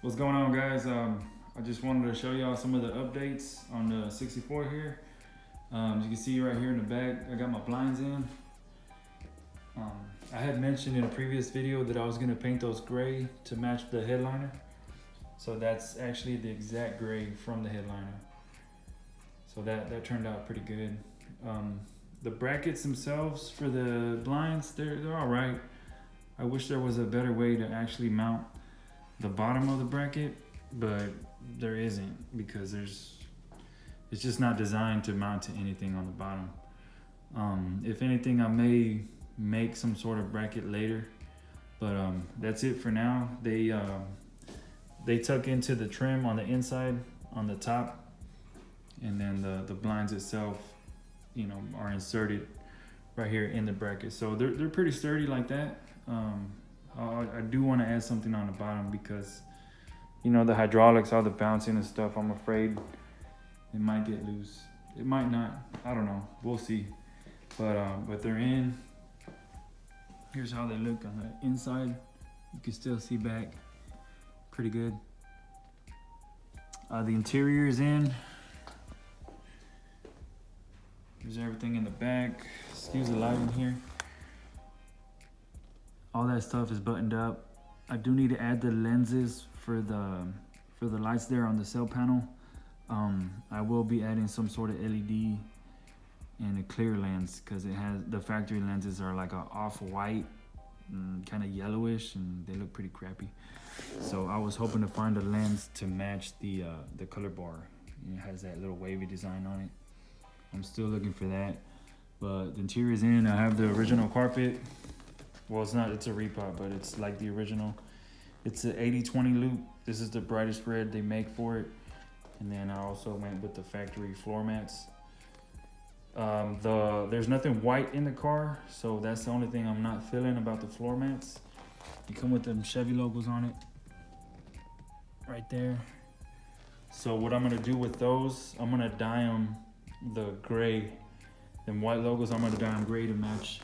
What's going on, guys? I just wanted to show y'all some of the updates on the 64 here. As you can see right here in the back, I got my blinds in. Um, I had mentioned in a previous video that I was gonna paint those gray to match the headliner. So that's actually the exact gray from the headliner. So that turned out pretty good. The brackets themselves for the blinds, they're all right. I wish there was a better way to actually mount the bottom of the bracket, but there isn't because it's just not designed to mount to anything on the bottom. If anything, I may make some sort of bracket later, but that's it for now. They tuck into the trim on the inside on the top, and then the blinds itself, are inserted right here in the bracket. So they're pretty sturdy like that. I do want to add something on the bottom because, the hydraulics, all the bouncing and stuff, I'm afraid it might get loose. It might not. I don't know. We'll see. But they're in. Here's how they look on the inside. You can still see back pretty good. The interior is in. Here's everything in the back. Excuse the lighting here. All that stuff is buttoned up. I do need to add the lenses for the lights there on the cell panel. I will be adding some sort of LED and a clear lens because the factory lenses are like a off-white, kind of yellowish, and they look pretty crappy. So I was hoping to find a lens to match the color bar. It has that little wavy design on it. I'm still looking for that, but the interior is in. I have the original carpet. Well, it's not, it's a repot, but it's like the original. It's an 80/20 loop. This is the brightest red they make for it. And then I also went with the factory floor mats. There's nothing white in the car, so that's the only thing I'm not feeling about the floor mats. You come with them Chevy logos on it, right there. So what I'm gonna do with those, I'm gonna dye them the gray. Them white logos, I'm gonna dye them gray to match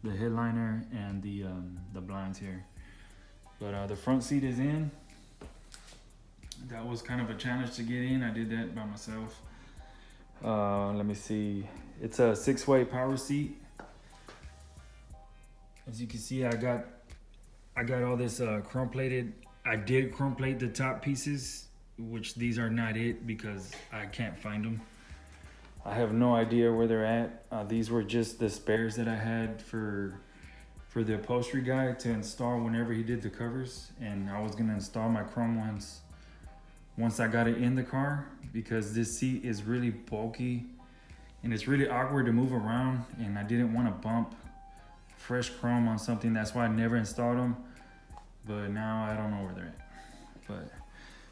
the headliner and the blinds here. But the front seat is in. That was kind of a challenge to get in. I did that by myself. Let me see. It's a 6-way power seat. As you can see, I got all this chrome plated. I did chrome plate the top pieces, which these are not it because I can't find them. I have no idea where they're at. These were just the spares that I had for the upholstery guy to install whenever he did the covers, and I was gonna install my chrome ones once I got it in the car because this seat is really bulky and it's really awkward to move around, and I didn't want to bump fresh chrome on something. That's why I never installed them, but now I don't know where they're at. But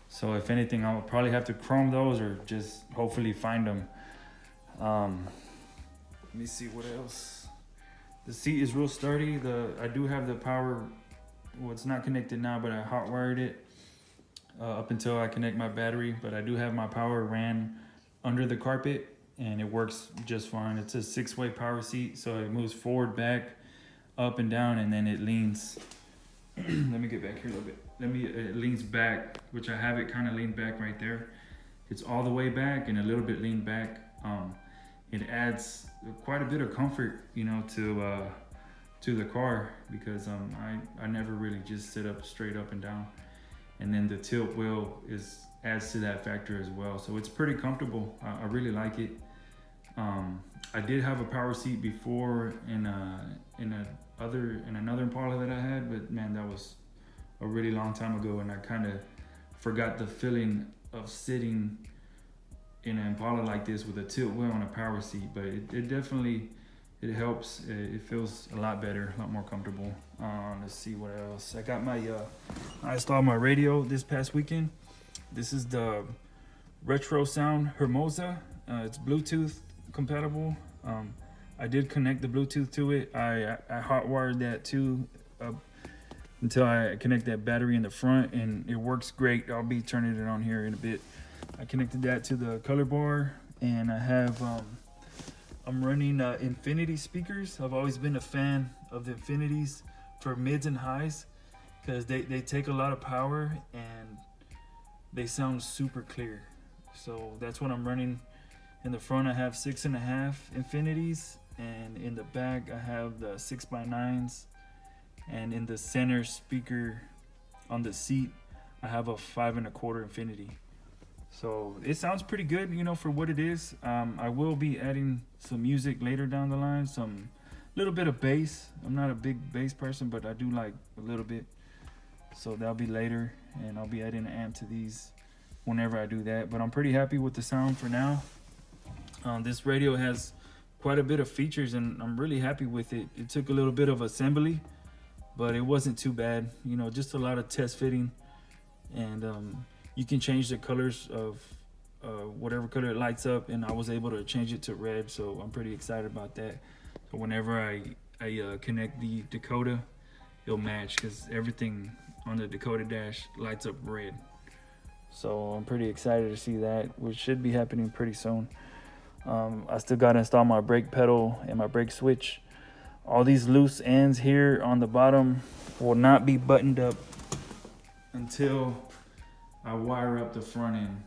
so if anything, I'll probably have to chrome those or just hopefully find them. Let me see what else. The seat is real sturdy. I do have the power. Well, it's not connected now, but I hot wired it up until I connect my battery. But I do have my power ran under the carpet, and it works just fine. It's a 6-way power seat, so it moves forward, back, up and down, and then it leans. Let me get back here a little bit. It leans back, which I have it kind of leaned back right there. It's all the way back and a little bit leaned back. It adds quite a bit of comfort, to the car because I never really just sit up straight up and down. And then the tilt wheel adds to that factor as well. So it's pretty comfortable. I really like it. I did have a power seat before in another Impala that I had, but man, that was a really long time ago, and I kind of forgot the feeling of sitting in an Impala like this with a tilt wheel on a power seat. But it definitely helps. It feels a lot better, a lot more comfortable. Let's see what else. I got I installed my radio this past weekend. This is the Retro Sound Hermosa. It's Bluetooth compatible. I did connect the Bluetooth to it. I hot wired that too until I connect that battery in the front, and it works great. I'll be turning it on here in a bit. I connected that to the color bar, and I have I'm running Infinity speakers. I've always been a fan of the Infinities for mids and highs because they take a lot of power, and they sound super clear. So that's what I'm running. In the front I have 6.5 infinities, and in the back I have the 6x9s, and in the center speaker on the seat I have a 5.25 infinity. So it sounds pretty good, you know, for what it is. I will be adding some music later down the line, some little bit of bass. I'm not a big bass person, but I do like a little bit. So that'll be later, and I'll be adding an amp to these whenever I do that. But I'm pretty happy with the sound for now. This radio has quite a bit of features, and I'm really happy with it. It took a little bit of assembly, but it wasn't too bad. You know, just a lot of test fitting, and you can change the colors of whatever color it lights up, and I was able to change it to red, so I'm pretty excited about that. So whenever I connect the Dakota, it'll match, because everything on the Dakota dash lights up red. So I'm pretty excited to see that, which should be happening pretty soon. I still got to install my brake pedal and my brake switch. All these loose ends here on the bottom will not be buttoned up until I wire up the front end.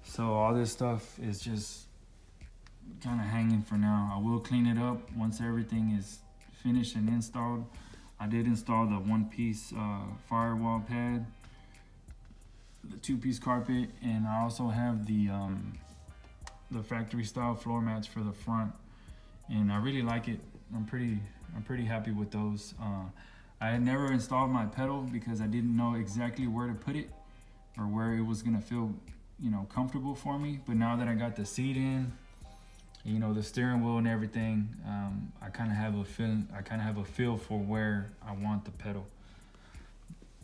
So all this stuff is just kind of hanging for now. I will clean it up once everything is finished and installed. I did install the one-piece firewall pad, the two-piece carpet, and I also have the factory style floor mats for the front, and I really like it. I'm pretty happy with those. I had never installed my pedal because I didn't know exactly where to put it or where it was gonna feel, you know, comfortable for me. But now that I got the seat in, you know, the steering wheel and everything, I kind of have a feel for where I want the pedal.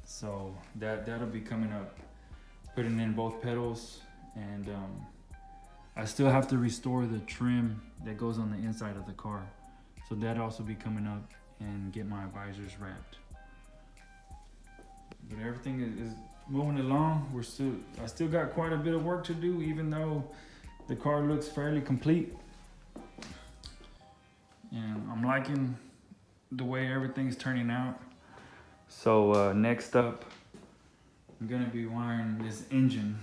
So that'll be coming up, putting in both pedals, and I still have to restore the trim that goes on the inside of the car. So that'll also be coming up, and get my visors wrapped. But everything is moving along. I still got quite a bit of work to do, even though the car looks fairly complete. And I'm liking the way everything's turning out. So next up, I'm gonna be wiring this engine,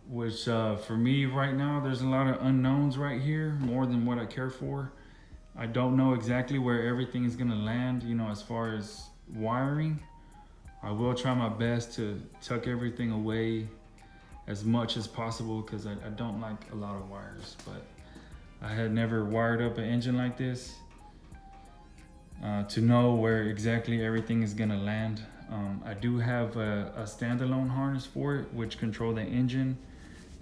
which for me right now, there's a lot of unknowns right here, more than what I care for. I don't know exactly where everything is gonna land, you know, as far as wiring. I will try my best to tuck everything away as much as possible, because I don't like a lot of wires, but I had never wired up an engine like this to know where exactly everything is gonna land. I do have a standalone harness for it, which control the engine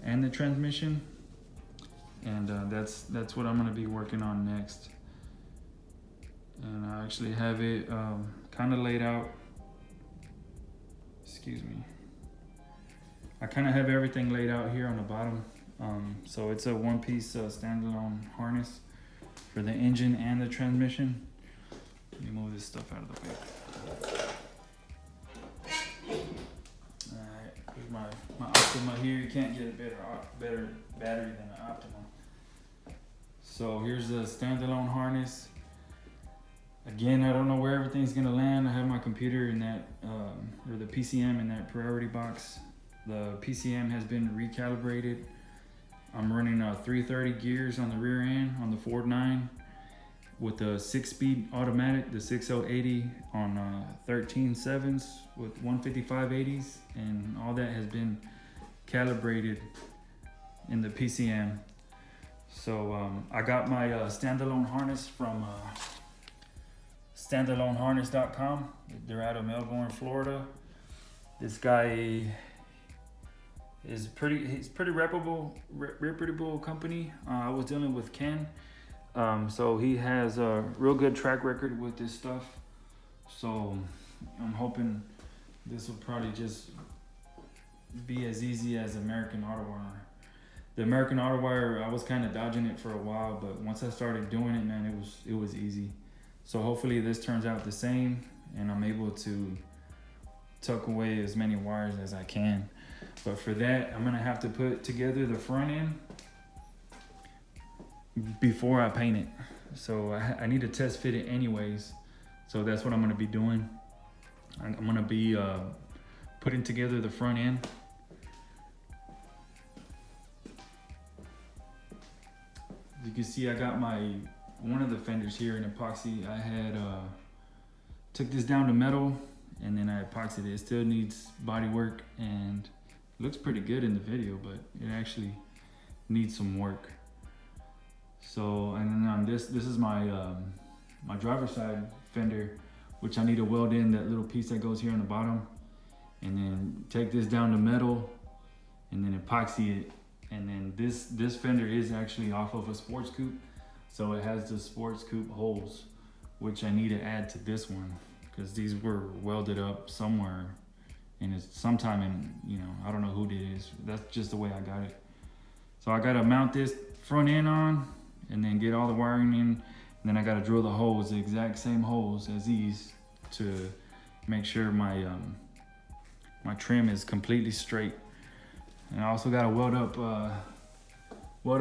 and the transmission, and that's what I'm gonna be working on next. And I actually have it kind of laid out. Excuse me. I kind of have everything laid out here on the bottom. So it's a one-piece standalone harness for the engine and the transmission. Let me move this stuff out of the way. Alright, here's my Optima here. You can't get a better battery than an Optima. So here's the standalone harness. Again, I don't know where everything's gonna land. I have my computer in that, or the PCM in that priority box. The PCM has been recalibrated. I'm running 330 gears on the rear end on the Ford 9 with a 6-speed automatic, the 6080 on 13 7s with 155 80s, and all that has been calibrated in the PCM. So I got my standalone harness from standaloneharness.com. They're out of Melbourne, Florida. This guy is pretty reputable company. I was dealing with Ken, so he has a real good track record with this stuff. So I'm hoping this will probably just be as easy as American Auto Wire. The American Auto Wire, I was kind of dodging it for a while, but once I started doing it, man, it was easy. So hopefully this turns out the same, and I'm able to tuck away as many wires as I can. But for that, I'm gonna have to put together the front end before I paint it. So I need to test fit it anyways. So that's what I'm gonna be doing. I'm gonna be putting together the front end. As you can see, I got one of the fenders here in epoxy. I had took this down to metal and then I epoxied it. It still needs body work and it looks pretty good in the video, but it actually needs some work. So, and then on this is my my driver's side fender, which I need to weld in that little piece that goes here on the bottom, and then take this down to metal, and then epoxy it. And then this fender is actually off of a sports coupe, so it has the sports coupe holes, which I need to add to this one because these were welded up somewhere, and it's sometime in, you know, I don't know who did it. That's just the way I got it. So I gotta mount this front end on, and then get all the wiring in, and then I gotta drill the holes, the exact same holes as these, to make sure my my trim is completely straight. And I also gotta weld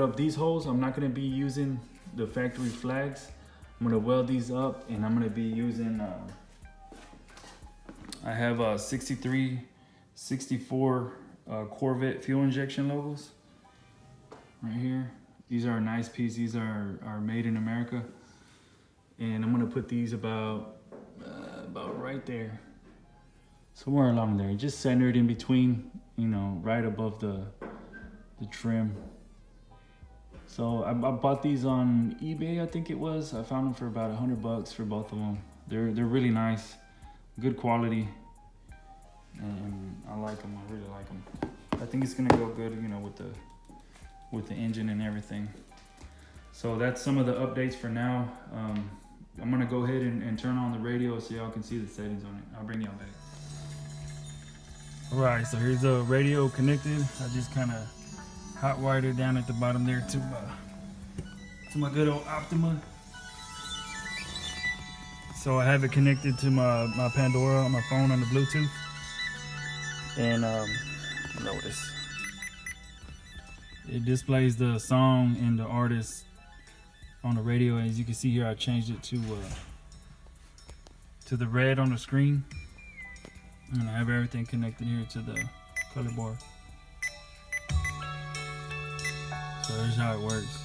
up these holes. I'm not gonna be using the factory flags. I'm gonna weld these up, and I'm gonna be using, I have 63, 64 Corvette fuel injection logos right here. These are a nice piece. These are made in America. And I'm gonna put these about right there. Somewhere along there, just centered in between, you know, right above the trim. So I bought these on eBay, I think it was. I found them for about $100 for both of them. They're really nice, good quality, and I like them. I really like them. I think it's gonna go good, you know, with the engine and everything. So that's some of the updates for now. I'm gonna go ahead and turn on the radio so y'all can see the settings on it. I'll bring y'all back. All right, so here's the radio connected. I just kind of hot wired it down at the bottom there to my good old Optima. So I have it connected to my Pandora on my phone on the Bluetooth. And notice it displays the song and the artist on the radio. As you can see here, I changed it to the red on the screen. And I have everything connected here to the color bar. So here's how it works.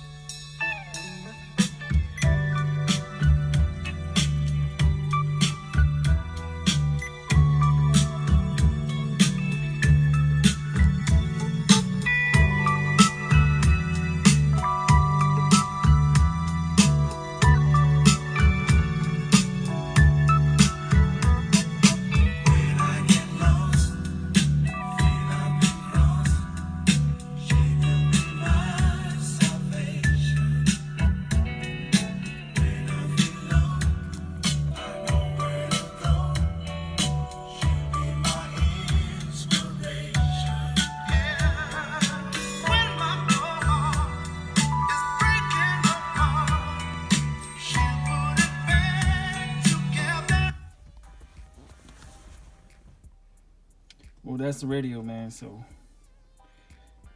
Well, that's the radio, man. So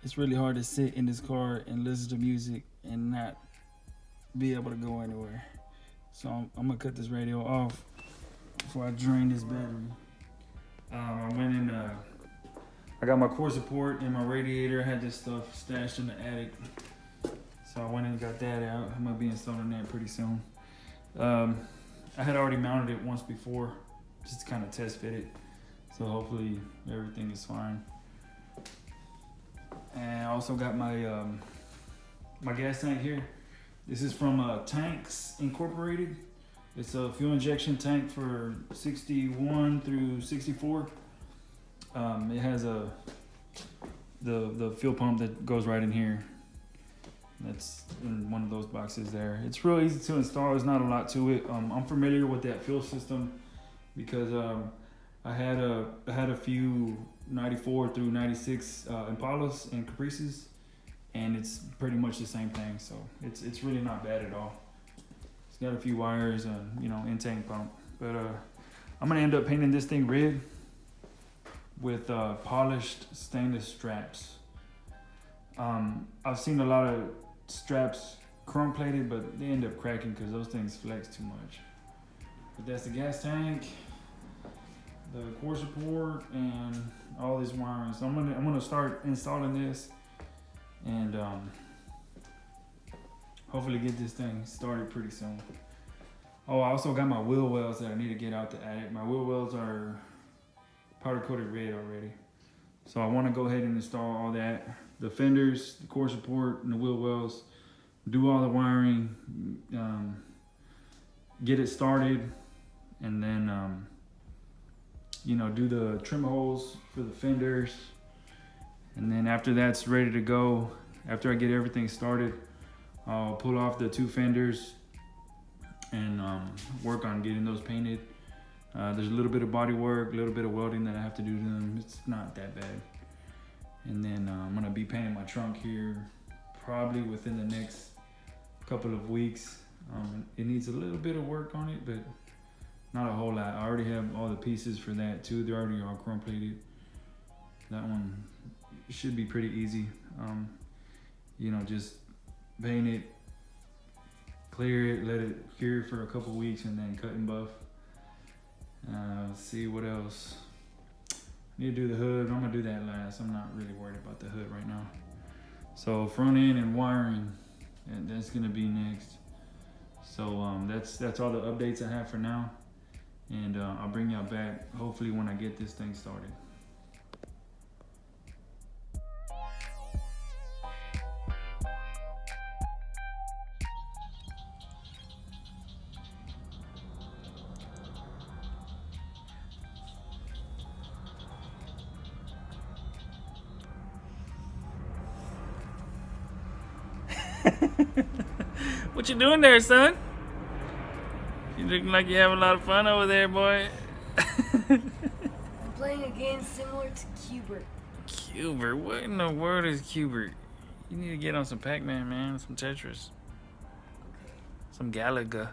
it's really hard to sit in this car and listen to music and not be able to go anywhere. So I'm gonna cut this radio off before I drain this battery. I went in, I got my core support and my radiator. I had this stuff stashed in the attic. So I went in and got that out. I'm gonna be installing that pretty soon. I had already mounted it once before, just to kind of test fit it. So hopefully everything is fine. And I also got my my gas tank here. This is from Tanks Incorporated. It's a fuel injection tank for 61 through 64. It has the fuel pump that goes right in here. That's in one of those boxes there. It's real easy to install. There's not a lot to it. I'm familiar with that fuel system because I had a few 94 through 96 Impalas and Caprices, and it's pretty much the same thing. So it's really not bad at all. It's got a few wires and, you know, intake pump. But I'm gonna end up painting this thing red with polished stainless straps. I've seen a lot of straps chrome plated, but they end up cracking because those things flex too much. But that's the gas tank. the core support and all this wiring. So I'm gonna start installing this and hopefully get this thing started pretty soon. Oh, I also got my wheel wells that I need to get out the attic. My wheel wells are powder coated red already. So I want to go ahead and install all that. The fenders, the core support, and the wheel wells. Do all the wiring. Get it started. And then, do the trim holes for the fenders. And then after that's ready to go, after I get everything started, I'll pull off the 2 fenders and work on getting those painted. There's a little bit of body work, a little bit of welding that I have to do to them. It's not that bad. And then I'm gonna be painting my trunk here probably within the next couple of weeks. It needs a little bit of work on it, but not a whole lot. I already have all the pieces for that too. They're already all chrome plated. That one should be pretty easy. Just paint it, clear it, let it cure for a couple weeks, and then cut and buff. Let's see what else. Need to do the hood. I'm gonna do that last. I'm not really worried about the hood right now. So front end and wiring, and that's gonna be next. So that's all the updates I have for now, and I'll bring y'all back hopefully when I get this thing started. What you doing there, son? You looking like you having a lot of fun over there, boy. I'm playing a game similar to Cubert. Cubert? What in the world is Cubert? You need to get on some Pac-Man, man. Some Tetris. Okay. Some Galaga.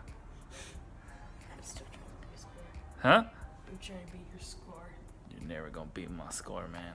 I'm still trying to beat your score. Huh? I'm trying to beat your score. You're never gonna beat my score, man.